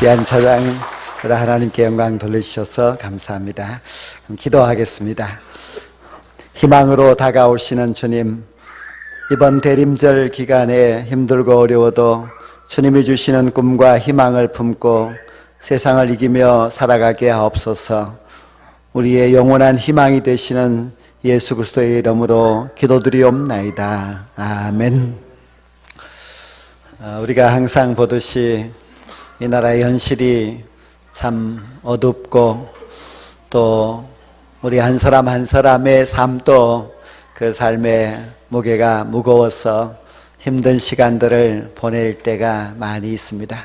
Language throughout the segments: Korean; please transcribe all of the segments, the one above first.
귀한 찬양 하나님께 영광 돌리셔서 감사합니다. 기도하겠습니다. 희망으로 다가오시는 주님, 이번 대림절 기간에 힘들고 어려워도 주님이 주시는 꿈과 희망을 품고 세상을 이기며 살아가게 하옵소서. 우리의 영원한 희망이 되시는 예수 그리스도의 이름으로 기도드리옵나이다. 아멘. 우리가 항상 보듯이 이 나라의 현실이 참 어둡고 또 우리 한 사람 한 사람의 삶도 그 삶의 무게가 무거워서 힘든 시간들을 보낼 때가 많이 있습니다.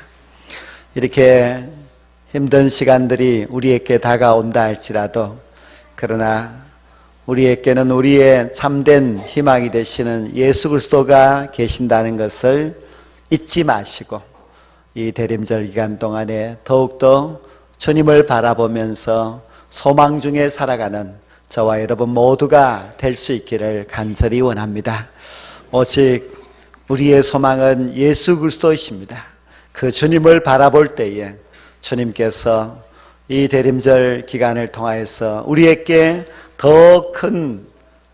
이렇게 힘든 시간들이 우리에게 다가온다 할지라도 그러나 우리에게는 우리의 참된 희망이 되시는 예수 그리스도가 계신다는 것을 잊지 마시고 이 대림절 기간 동안에 더욱더 주님을 바라보면서 소망 중에 살아가는 저와 여러분 모두가 될 수 있기를 간절히 원합니다. 오직 우리의 소망은 예수 그리스도이십니다. 그 주님을 바라볼 때에 주님께서 이 대림절 기간을 통하여서 우리에게 더 큰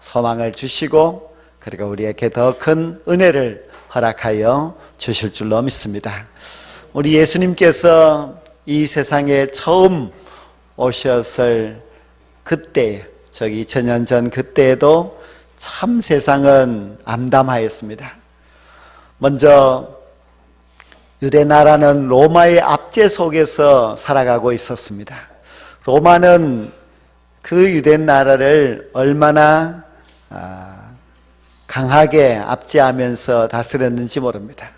소망을 주시고 그리고 우리에게 더 큰 은혜를 허락하여 주실 줄로 믿습니다. 우리 예수님께서 이 세상에 처음 오셨을 그때, 2000년 전 그때에도 참 세상은 암담하였습니다. 먼저 유대 나라는 로마의 압제 속에서 살아가고 있었습니다. 로마는 그 유대 나라를 얼마나 강하게 압제하면서 다스렸는지 모릅니다.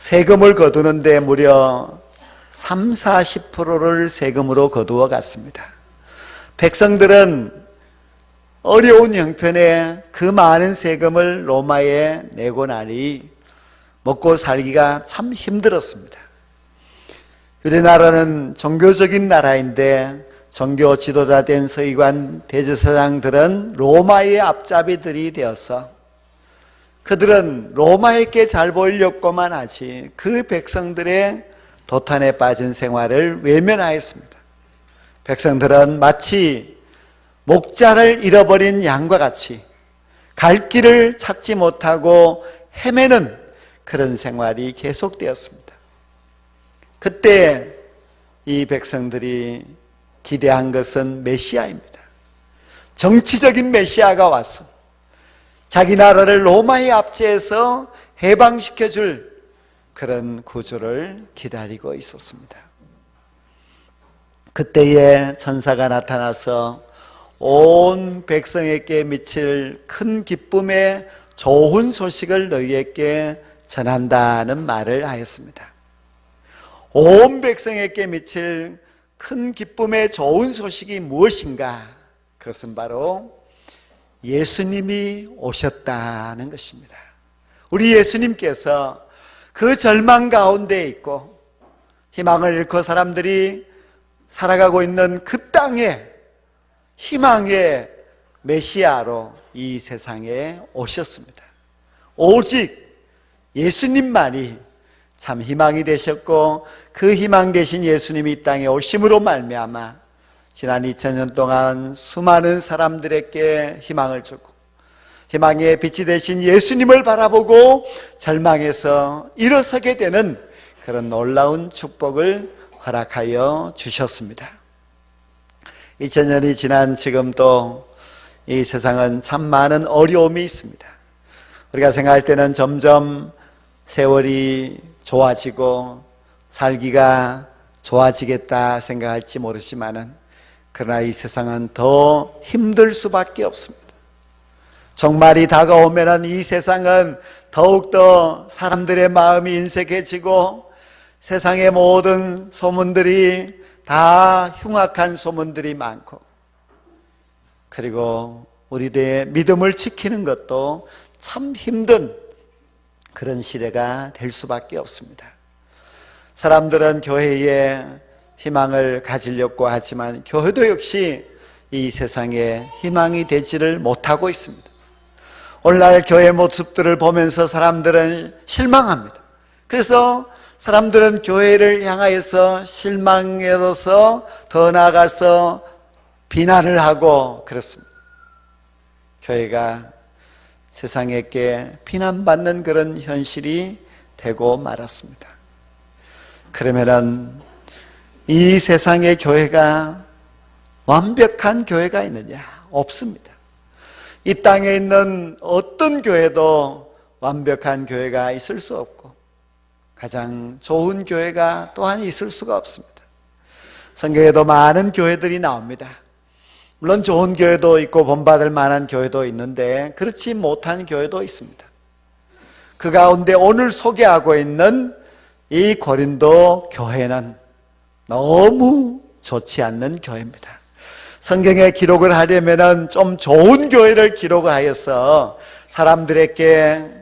세금을 거두는데 무려 30-40%를 세금으로 거두어 갔습니다. 백성들은 어려운 형편에 그 많은 세금을 로마에 내고 나니 먹고 살기가 참 힘들었습니다. 유대 나라는 종교적인 나라인데 종교 지도자 된 서기관 대제사장들은 로마의 앞잡이들이 되어서 그들은 로마에게 잘 보이려고만 하지 그 백성들의 도탄에 빠진 생활을 외면하였습니다. 백성들은 마치 목자를 잃어버린 양과 같이 갈 길을 찾지 못하고 헤매는 그런 생활이 계속되었습니다. 그때 이 백성들이 기대한 것은 메시아입니다. 정치적인 메시아가 와서 자기 나라를 로마의 압제에서 해방시켜줄 그런 구주를 기다리고 있었습니다. 그때에 천사가 나타나서 온 백성에게 미칠 큰 기쁨의 좋은 소식을 너희에게 전한다는 말을 하였습니다. 온 백성에게 미칠 큰 기쁨의 좋은 소식이 무엇인가? 그것은 바로 예수님이 오셨다는 것입니다. 우리 예수님께서 그 절망 가운데 있고 희망을 잃고 사람들이 살아가고 있는 그 땅에 희망의 메시아로 이 세상에 오셨습니다. 오직 예수님만이 참 희망이 되셨고 그 희망 되신 예수님이 이 땅에 오심으로 말미암아 지난 2000년 동안 수많은 사람들에게 희망을 주고 희망의 빛이 되신 예수님을 바라보고 절망에서 일어서게 되는 그런 놀라운 축복을 허락하여 주셨습니다. 2000년이 지난 지금도 이 세상은 참 많은 어려움이 있습니다. 우리가 생각할 때는 점점 세월이 좋아지고 살기가 좋아지겠다 생각할지 모르지만은 그러나 이 세상은 더 힘들 수밖에 없습니다. 종말이 다가오면은 이 세상은 더욱더 사람들의 마음이 인색해지고 세상의 모든 소문들이 다 흉악한 소문들이 많고 그리고 우리들의 믿음을 지키는 것도 참 힘든 그런 시대가 될 수밖에 없습니다. 사람들은 교회에 희망을 가지려고 하지만 교회도 역시 이 세상에 희망이 되지를 못하고 있습니다. 오늘날 교회 모습들을 보면서 사람들은 실망합니다. 그래서 사람들은 교회를 향하여서 실망으로서 더 나아가서 비난을 하고 그렇습니다. 교회가 세상에게 비난받는 그런 현실이 되고 말았습니다. 그러면은 이 세상의 교회가 완벽한 교회가 있느냐? 없습니다. 이 땅에 있는 어떤 교회도 완벽한 교회가 있을 수 없고 가장 좋은 교회가 또한 있을 수가 없습니다. 성경에도 많은 교회들이 나옵니다. 물론 좋은 교회도 있고 본받을 만한 교회도 있는데 그렇지 못한 교회도 있습니다. 그 가운데 오늘 소개하고 있는 이 고린도 교회는 너무 좋지 않는 교회입니다. 성경에 기록을 하려면 좀 좋은 교회를 기록하여서 사람들에게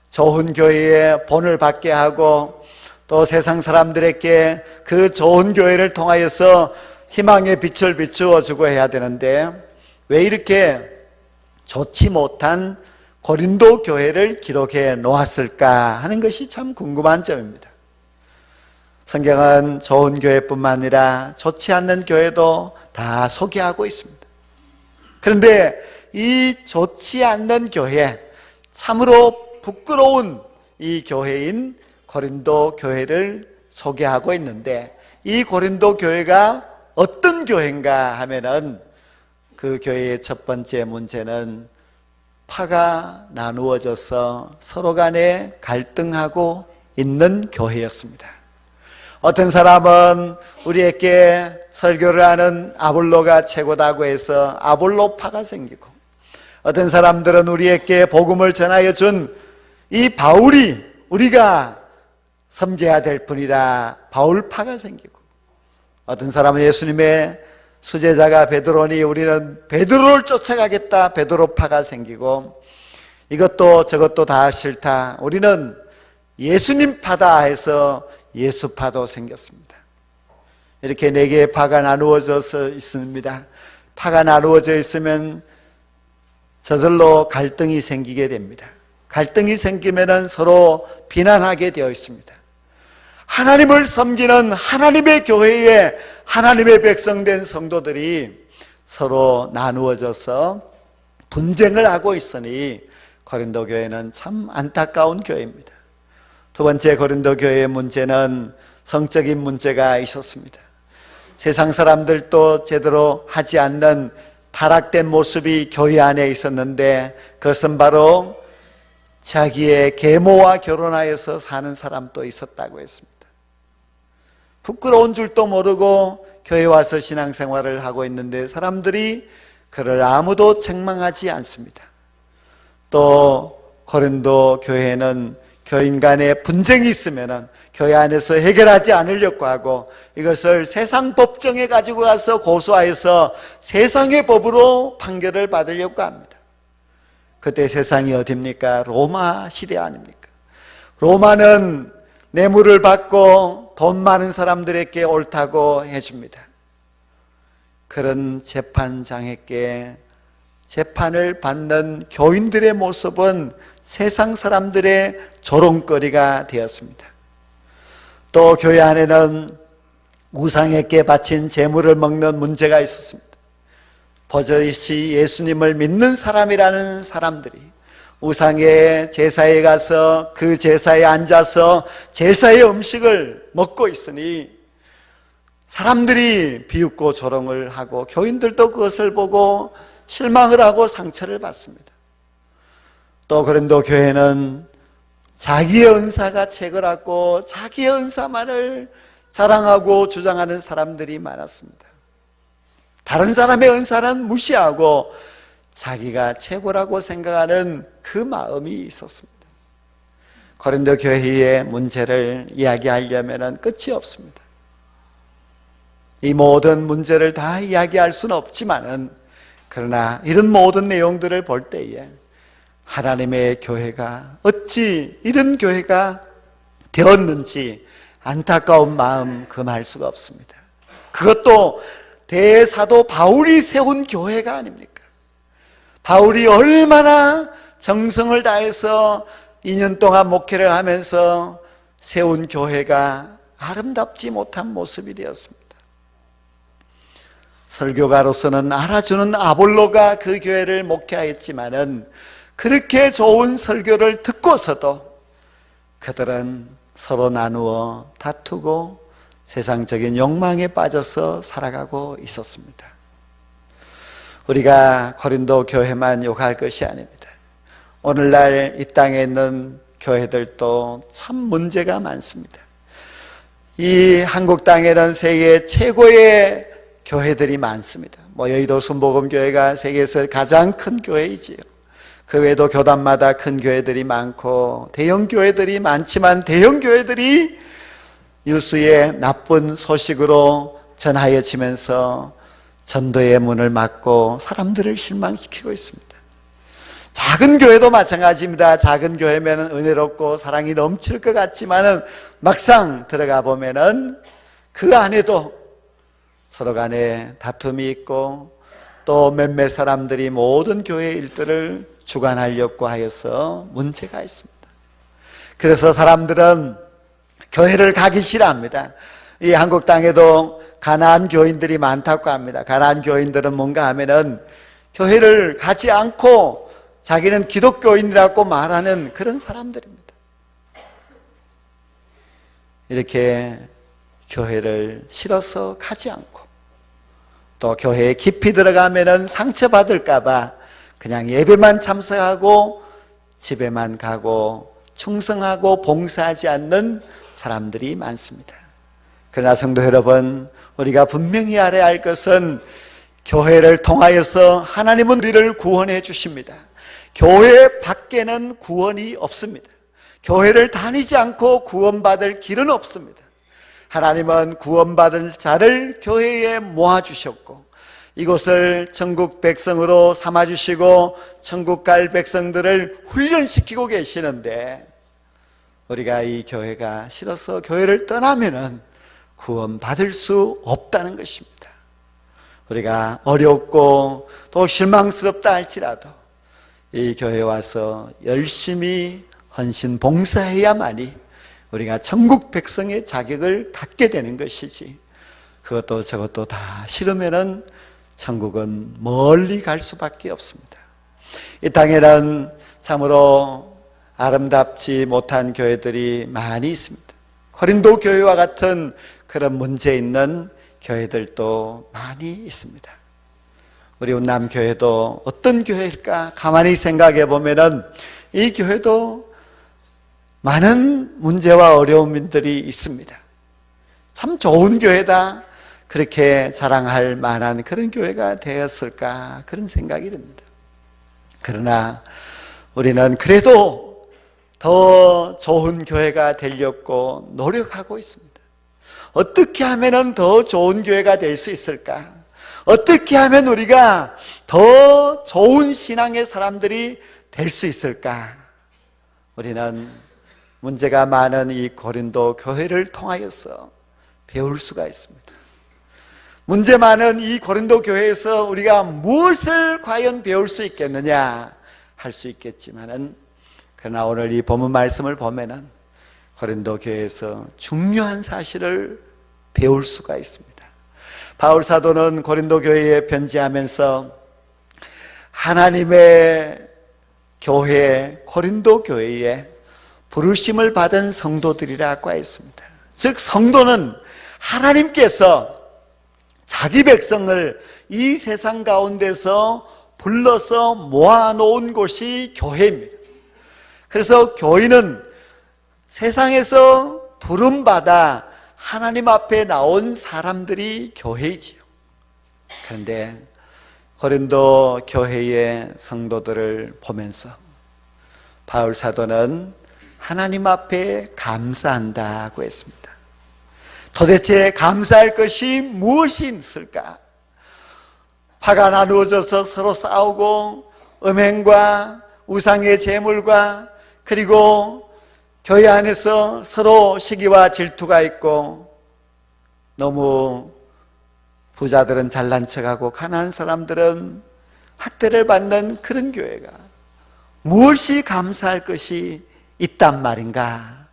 좋은 교회의 본을 받게 하고 또 세상 사람들에게 그 좋은 교회를 통하여서 희망의 빛을 비추어 주고 해야 되는데 왜 이렇게 좋지 못한 고린도 교회를 기록해 놓았을까 하는 것이 참 궁금한 점입니다. 성경은 좋은 교회뿐만 아니라 좋지 않는 교회도 다 소개하고 있습니다. 그런데 이 좋지 않는 교회, 참으로 부끄러운 이 교회인 고린도 교회를 소개하고 있는데 이 고린도 교회가 어떤 교회인가 하면은 그 교회의 첫 번째 문제는 파가 나누어져서 서로 간에 갈등하고 있는 교회였습니다. 어떤 사람은 우리에게 설교를 하는 아볼로가 최고다고 해서 아볼로파가 생기고 어떤 사람들은 우리에게 복음을 전하여 준 이 바울이 우리가 섬겨야 될 분이다 바울파가 생기고 어떤 사람은 예수님의 수제자가 베드로니 우리는 베드로를 쫓아가겠다 베드로파가 생기고 이것도 저것도 다 싫다 우리는 예수님파다 해서 예수파도 생겼습니다. 이렇게 네 개의 파가 나누어져서 있습니다. 파가 나누어져 있으면 저절로 갈등이 생기게 됩니다. 갈등이 생기면 서로 비난하게 되어 있습니다. 하나님을 섬기는 하나님의 교회에 하나님의 백성된 성도들이 서로 나누어져서 분쟁을 하고 있으니 고린도 교회는 참 안타까운 교회입니다. 두 번째 고린도 교회의 문제는 성적인 문제가 있었습니다. 세상 사람들도 제대로 하지 않는 타락된 모습이 교회 안에 있었는데 그것은 바로 자기의 계모와 결혼하여서 사는 사람도 있었다고 했습니다. 부끄러운 줄도 모르고 교회 와서 신앙생활을 하고 있는데 사람들이 그를 아무도 책망하지 않습니다. 또 고린도 교회는 교인 간에 분쟁이 있으면 교회 안에서 해결하지 않으려고 하고 이것을 세상 법정에 가지고 가서 고소하여서 세상의 법으로 판결을 받으려고 합니다. 그때 세상이 어딥니까? 로마 시대 아닙니까? 로마는 뇌물을 받고 돈 많은 사람들에게 옳다고 해줍니다. 그런 재판장에게 재판을 받는 교인들의 모습은 세상 사람들의 조롱거리가 되었습니다. 또 교회 안에는 우상에게 바친 제물을 먹는 문제가 있었습니다. 버젓이 예수님을 믿는 사람이라는 사람들이 우상의 제사에 가서 그 제사에 앉아서 제사의 음식을 먹고 있으니 사람들이 비웃고 조롱을 하고 교인들도 그것을 보고 실망을 하고 상처를 받습니다. 또 고린도 교회는 자기의 은사가 최고라고 자기의 은사만을 자랑하고 주장하는 사람들이 많았습니다. 다른 사람의 은사는 무시하고 자기가 최고라고 생각하는 그 마음이 있었습니다. 고린도 교회의 문제를 이야기하려면 끝이 없습니다. 이 모든 문제를 다 이야기할 수는 없지만은 그러나 이런 모든 내용들을 볼 때에 하나님의 교회가 어찌 이런 교회가 되었는지 안타까운 마음 금할 수가 없습니다. 그것도 대사도 바울이 세운 교회가 아닙니까? 바울이 얼마나 정성을 다해서 2년 동안 목회를 하면서 세운 교회가 아름답지 못한 모습이 되었습니다. 설교가로서는 알아주는 아볼로가 그 교회를 목회하였지만은 그렇게 좋은 설교를 듣고서도 그들은 서로 나누어 다투고 세상적인 욕망에 빠져서 살아가고 있었습니다. 우리가 고린도 교회만 욕할 것이 아닙니다. 오늘날 이 땅에 있는 교회들도 참 문제가 많습니다. 이 한국 땅에는 세계 최고의 교회들이 많습니다. 여의도 순복음교회가 세계에서 가장 큰 교회이지요. 그 외에도 교단마다 큰 교회들이 많고 대형 교회들이 많지만 대형 교회들이 유수의 나쁜 소식으로 전하여지면서 전도의 문을 막고 사람들을 실망시키고 있습니다. 작은 교회도 마찬가지입니다. 작은 교회면 은혜롭고 사랑이 넘칠 것 같지만은 막상 들어가 보면은 그 안에도 서로 간에 다툼이 있고 또 몇몇 사람들이 모든 교회 일들을 주관하려고 하여서 문제가 있습니다. 그래서 사람들은 교회를 가기 싫어합니다. 이 한국 땅에도 가난한 교인들이 많다고 합니다. 가난한 교인들은 뭔가 하면은 교회를 가지 않고 자기는 기독교인이라고 말하는 그런 사람들입니다. 이렇게 교회를 싫어서 가지 않고 또 교회에 깊이 들어가면은 상처받을까봐 그냥 예배만 참석하고 집에만 가고 충성하고 봉사하지 않는 사람들이 많습니다. 그러나 성도 여러분, 우리가 분명히 알아야 할 것은 교회를 통하여서 하나님은 우리를 구원해 주십니다. 교회 밖에는 구원이 없습니다. 교회를 다니지 않고 구원받을 길은 없습니다. 하나님은 구원받을 자를 교회에 모아주셨고 이곳을 천국 백성으로 삼아주시고 천국 갈 백성들을 훈련시키고 계시는데 우리가 이 교회가 싫어서 교회를 떠나면은 구원받을 수 없다는 것입니다. 우리가 어렵고 또 실망스럽다 할지라도 이 교회에 와서 열심히 헌신 봉사해야만이 우리가 천국 백성의 자격을 갖게 되는 것이지 그것도 저것도 다 싫으면은 천국은 멀리 갈 수밖에 없습니다. 이 땅에는 참으로 아름답지 못한 교회들이 많이 있습니다. 고린도 교회와 같은 그런 문제 있는 교회들도 많이 있습니다. 우리 운남교회도 어떤 교회일까 가만히 생각해 보면은 이 교회도 많은 문제와 어려움들이 있습니다. 참 좋은 교회다 그렇게 자랑할 만한 그런 교회가 되었을까 그런 생각이 듭니다. 그러나 우리는 그래도 더 좋은 교회가 되려고 노력하고 있습니다. 어떻게 하면 더 좋은 교회가 될 수 있을까? 어떻게 하면 우리가 더 좋은 신앙의 사람들이 될 수 있을까? 우리는 문제가 많은 이 고린도 교회를 통하여서 배울 수가 있습니다. 문제 많은 이 고린도 교회에서 우리가 무엇을 과연 배울 수 있겠느냐 할 수 있겠지만은 그러나 오늘 이 본문 말씀을 보면은 고린도 교회에서 중요한 사실을 배울 수가 있습니다. 바울 사도는 고린도 교회에 편지하면서 하나님의 교회 고린도 교회에 부르심을 받은 성도들이라고 했습니다. 즉 성도는 하나님께서 자기 백성을 이 세상 가운데서 불러서 모아놓은 곳이 교회입니다. 그래서 교회는 세상에서 부름받아 하나님 앞에 나온 사람들이 교회이지요. 그런데 고린도 교회의 성도들을 보면서 바울 사도는 하나님 앞에 감사한다고 했습니다. 도대체 감사할 것이 무엇이 있을까? 파가 나누어져서 서로 싸우고 음행과 우상의 제물과 그리고 교회 안에서 서로 시기와 질투가 있고 너무 부자들은 잘난 척하고 가난한 사람들은 학대를 받는 그런 교회가 무엇이 감사할 것이 있단 말인가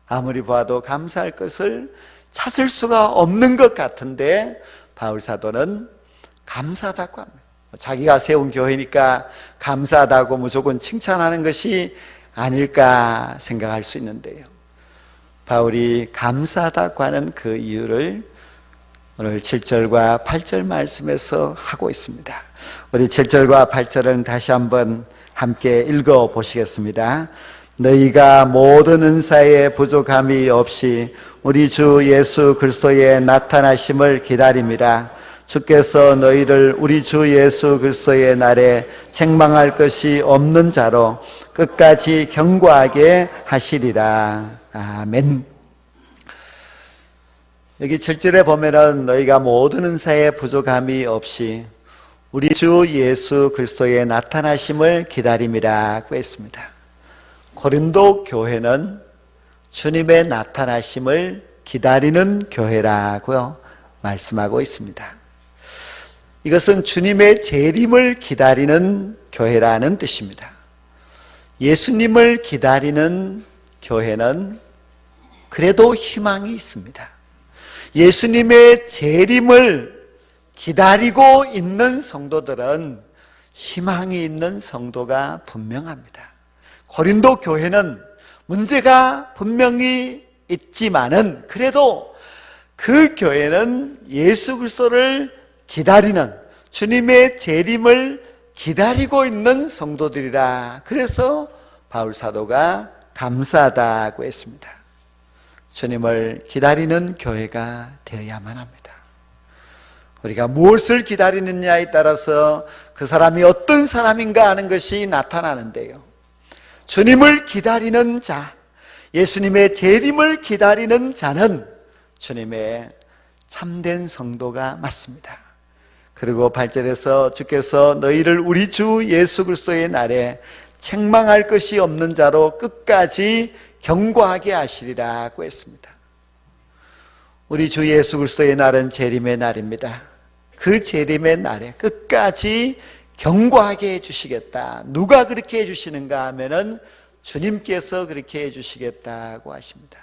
아무리 봐도 감사할 것을 찾을 수가 없는 것 같은데 바울 사도는 감사하다고 합니다. 자기가 세운 교회니까 감사하다고 무조건 칭찬하는 것이 아닐까 생각할 수 있는데요, 바울이 감사하다고 하는 그 이유를 오늘 7절과 8절 말씀에서 하고 있습니다. 우리 7절과 8절은 다시 한번 함께 읽어 보시겠습니다. 너희가 모든 은사에 부족함이 없이 우리 주 예수 그리스도의 나타나심을 기다림이라. 주께서 너희를 우리 주 예수 그리스도의 날에 책망할 것이 없는 자로 끝까지 견고하게 하시리라. 아멘. 여기 7절에 보면은 너희가 모든 은사에 부족함이 없이 우리 주 예수 그리스도의 나타나심을 기다림이라고 했습니다. 고린도 교회는 주님의 나타나심을 기다리는 교회라고요 말씀하고 있습니다. 이것은 주님의 재림을 기다리는 교회라는 뜻입니다. 예수님을 기다리는 교회는 그래도 희망이 있습니다. 예수님의 재림을 기다리고 있는 성도들은 희망이 있는 성도가 분명합니다. 고린도 교회는 문제가 분명히 있지만은 그래도 그 교회는 예수 그리스도를 기다리는, 주님의 재림을 기다리고 있는 성도들이라. 그래서 바울 사도가 감사하다고 했습니다. 주님을 기다리는 교회가 되어야만 합니다. 우리가 무엇을 기다리느냐에 따라서 그 사람이 어떤 사람인가 하는 것이 나타나는데요, 주님을 기다리는 자, 예수님의 재림을 기다리는 자는 주님의 참된 성도가 맞습니다. 그리고 8절에서 주께서 너희를 우리 주 예수 그리스도의 날에 책망할 것이 없는 자로 끝까지 견고하게 하시리라고 했습니다. 우리 주 예수 그리스도의 날은 재림의 날입니다. 그 재림의 날에 끝까지 견고하게 해주시겠다. 누가 그렇게 해주시는가 하면은 주님께서 그렇게 해주시겠다고 하십니다.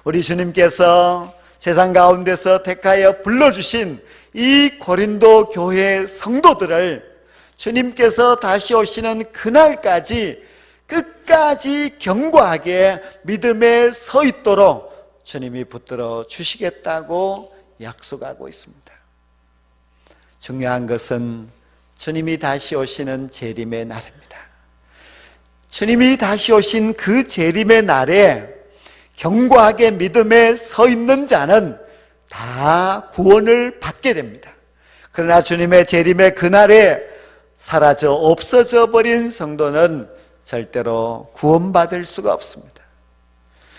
우리 주님께서 세상 가운데서 택하여 불러주신 이 고린도 교회 성도들을 주님께서 다시 오시는 그날까지 끝까지 견고하게 믿음에 서 있도록 주님이 붙들어 주시겠다고 약속하고 있습니다. 중요한 것은 주님이 다시 오시는 재림의 날입니다. 주님이 다시 오신 그 재림의 날에 견고하게 믿음에 서 있는 자는 다 구원을 받게 됩니다. 그러나 주님의 재림의 그날에 사라져 없어져 버린 성도는 절대로 구원받을 수가 없습니다.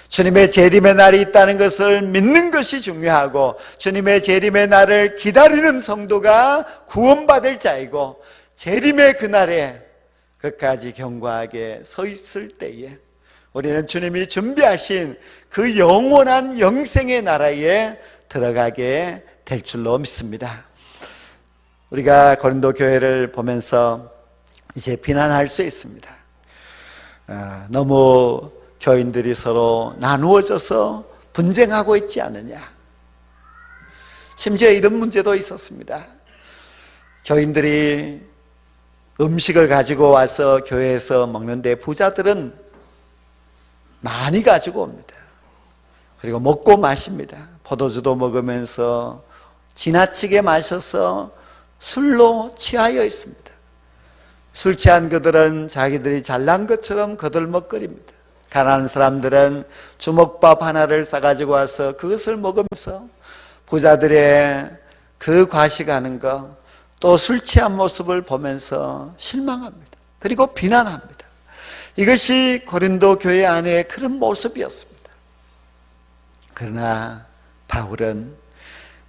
주님의 재림의 날이 있다는 것을 믿는 것이 중요하고, 주님의 재림의 날을 기다리는 성도가 구원받을 자이고, 재림의 그날에 끝까지 견고하게 서 있을 때에 우리는 주님이 준비하신 그 영원한 영생의 나라에 들어가게 될 줄로 믿습니다. 우리가 고린도 교회를 보면서 이제 비난할 수 있습니다. 너무 교인들이 서로 나누어져서 분쟁하고 있지 않느냐. 심지어 이런 문제도 있었습니다. 교인들이 음식을 가지고 와서 교회에서 먹는데 부자들은 많이 가지고 옵니다. 그리고 먹고 마십니다. 포도주도 먹으면서 지나치게 마셔서 술로 취하여 있습니다. 술 취한 그들은 자기들이 잘난 것처럼 거들먹거립니다. 가난한 사람들은 주먹밥 하나를 싸가지고 와서 그것을 먹으면서 부자들의 그 과식하는 것, 또 술 취한 모습을 보면서 실망합니다. 그리고 비난합니다. 이것이 고린도 교회 안에 그런 모습이었습니다. 그러나 바울은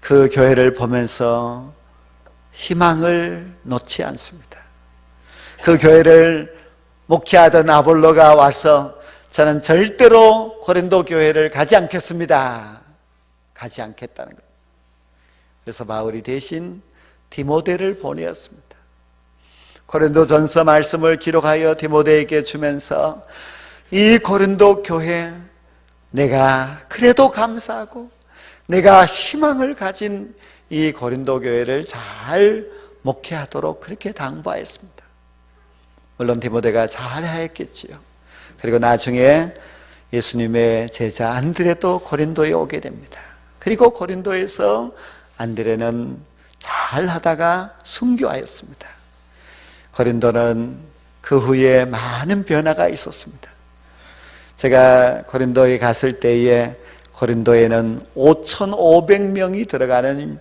그 교회를 보면서 희망을 놓지 않습니다. 그 교회를 목회하던 아볼로가 와서 저는 절대로 고린도 교회를 가지 않겠습니다. 가지 않겠다는 겁니다. 그래서 바울이 대신 디모데를 보내었습니다. 고린도전서 말씀을 기록하여 디모데에게 주면서 이 고린도 교회 내가 그래도 감사하고 내가 희망을 가진 이 고린도 교회를 잘 목회하도록 그렇게 당부하였습니다. 물론 디모데가 잘하였겠지요. 그리고 나중에 예수님의 제자 안드레도 고린도에 오게 됩니다. 그리고 고린도에서 안드레는 잘하다가 순교하였습니다. 고린도는 그 후에 많은 변화가 있었습니다. 제가 고린도에 갔을 때에 고린도에는 5,500명이 들어가는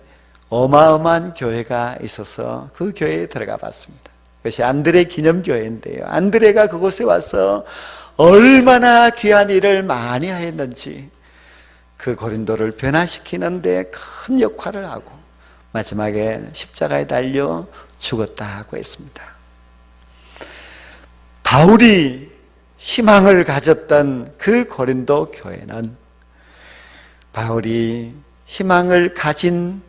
어마어마한 교회가 있어서 그 교회에 들어가 봤습니다. 그것이 안드레 기념교회인데요. 안드레가 그곳에 와서 얼마나 귀한 일을 많이 했는지 그 고린도를 변화시키는 데 큰 역할을 하고 마지막에 십자가에 달려 죽었다고 했습니다. 바울이 희망을 가졌던 그 고린도 교회는 바울이 희망을 가진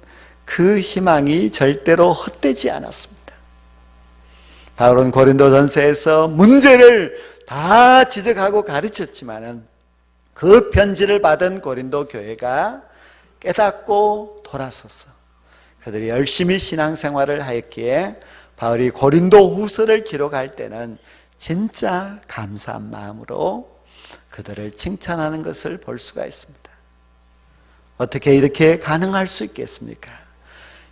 그 희망이 절대로 헛되지 않았습니다. 바울은 고린도전서에서 문제를 다 지적하고 가르쳤지만은 그 편지를 받은 고린도 교회가 깨닫고 돌아서서 그들이 열심히 신앙생활을 하였기에 바울이 고린도 후서를 기록할 때는 진짜 감사한 마음으로 그들을 칭찬하는 것을 볼 수가 있습니다. 어떻게 이렇게 가능할 수 있겠습니까?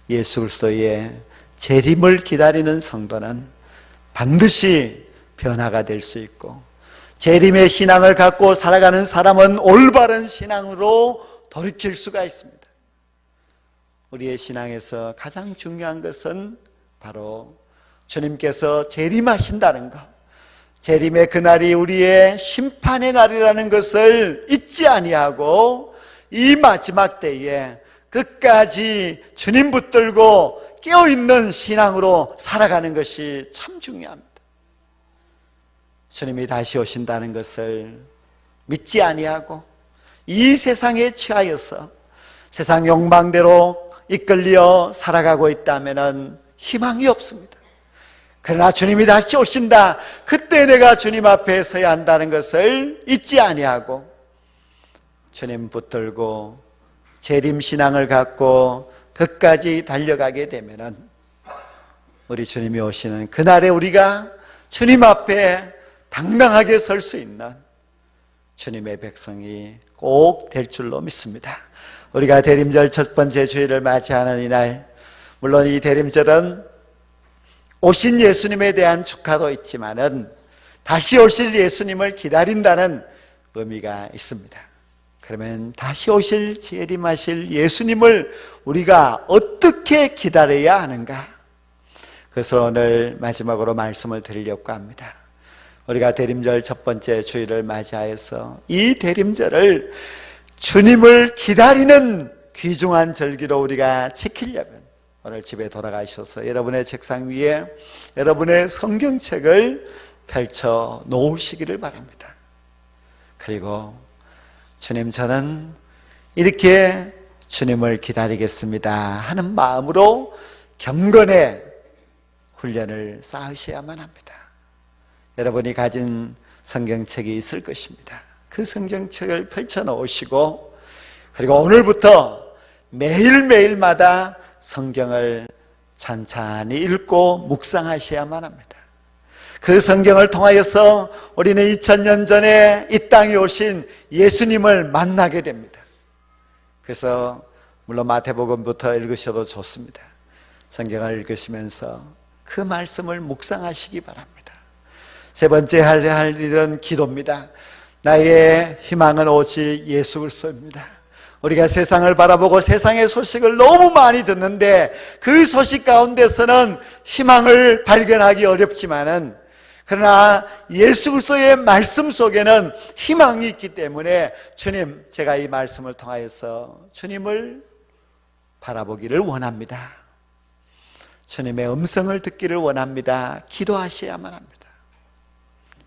예수 그리스도의 재림을 기다리는 성도는 반드시 변화가 될 수 있고 재림의 신앙을 갖고 살아가는 사람은 올바른 신앙으로 돌이킬 수가 있습니다. 우리의 신앙에서 가장 중요한 것은 바로 주님께서 재림하신다는 것, 재림의 그날이 우리의 심판의 날이라는 것을 잊지 아니하고 이 마지막 때에 끝까지 주님 붙들고 깨어있는 신앙으로 살아가는 것이 참 중요합니다. 주님이 다시 오신다는 것을 믿지 아니하고 이 세상에 취하여서 세상 욕망대로 이끌려 살아가고 있다면 희망이 없습니다. 그러나 주님이 다시 오신다, 그때 내가 주님 앞에 서야 한다는 것을 잊지 아니하고 주님 붙들고 재림신앙을 갖고 끝까지 달려가게 되면 우리 주님이 오시는 그날에 우리가 주님 앞에 당당하게 설 수 있는 주님의 백성이 꼭 될 줄로 믿습니다. 우리가 대림절 첫 번째 주일을 맞이하는 이날, 물론 이 대림절은 오신 예수님에 대한 축하도 있지만은 다시 오실 예수님을 기다린다는 의미가 있습니다. 그러면 다시 오실 재림하실 예수님을 우리가 어떻게 기다려야 하는가? 그래서 오늘 마지막으로 말씀을 드리려고 합니다. 우리가 대림절 첫 번째 주일을 맞이하여서 이 대림절을 주님을 기다리는 귀중한 절기로 우리가 지키려면 오늘 집에 돌아가셔서 여러분의 책상 위에 여러분의 성경책을 펼쳐 놓으시기를 바랍니다. 그리고 주님, 저는 이렇게 주님을 기다리겠습니다 하는 마음으로 경건의 훈련을 쌓으셔야만 합니다. 여러분이 가진 성경책이 있을 것입니다. 그 성경책을 펼쳐 놓으시고 그리고 오늘부터 매일매일마다 성경을 찬찬히 읽고 묵상하셔야만 합니다. 그 성경을 통하여서 우리는 2000년 전에 이 땅에 오신 예수님을 만나게 됩니다. 그래서 물론 마태복음부터 읽으셔도 좋습니다. 성경을 읽으시면서 그 말씀을 묵상하시기 바랍니다. 세 번째 할 일은 기도입니다. 나의 희망은 오직 예수 그리스도입니다. 우리가 세상을 바라보고 세상의 소식을 너무 많이 듣는데 그 소식 가운데서는 희망을 발견하기 어렵지만은 그러나 예수 그리스도의 말씀 속에는 희망이 있기 때문에 주님, 제가 이 말씀을 통하여서 주님을 바라보기를 원합니다. 주님의 음성을 듣기를 원합니다. 기도하셔야만 합니다.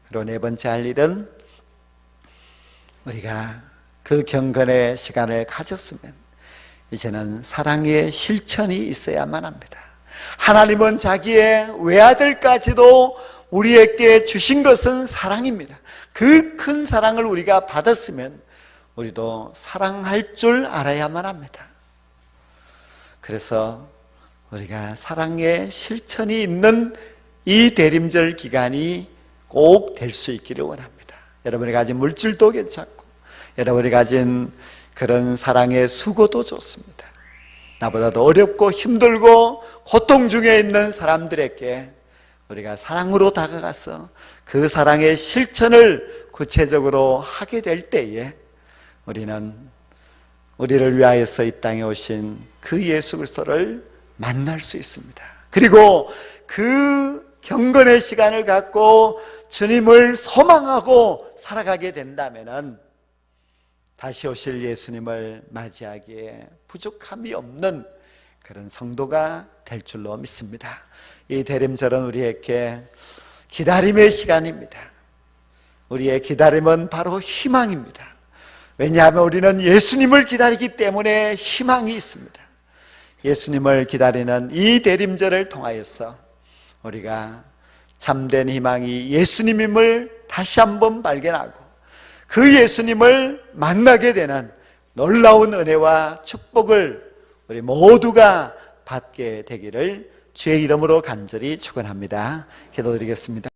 그리고 네 번째 할 일은 우리가 그 경건의 시간을 가졌으면 이제는 사랑의 실천이 있어야만 합니다. 하나님은 자기의 외아들까지도 우리에게 주신 것은 사랑입니다. 그 큰 사랑을 우리가 받았으면 우리도 사랑할 줄 알아야만 합니다. 그래서 우리가 사랑의 실천이 있는 이 대림절 기간이 꼭 될 수 있기를 원합니다. 여러분이 가진 물질도 괜찮고 여러분이 가진 그런 사랑의 수고도 좋습니다. 나보다도 어렵고 힘들고 고통 중에 있는 사람들에게 우리가 사랑으로 다가가서 그 사랑의 실천을 구체적으로 하게 될 때에 우리는 우리를 위하여서 이 땅에 오신 그 예수 그리스도를 만날 수 있습니다. 그리고 그 경건의 시간을 갖고 주님을 소망하고 살아가게 된다면은 다시 오실 예수님을 맞이하기에 부족함이 없는 그런 성도가 될 줄로 믿습니다. 이 대림절은 우리에게 기다림의 시간입니다. 우리의 기다림은 바로 희망입니다. 왜냐하면 우리는 예수님을 기다리기 때문에 희망이 있습니다. 예수님을 기다리는 이 대림절을 통하여서 우리가 참된 희망이 예수님임을 다시 한번 발견하고 그 예수님을 만나게 되는 놀라운 은혜와 축복을 우리 모두가 받게 되기를 주의 이름으로 간절히 축원합니다. 기도드리겠습니다.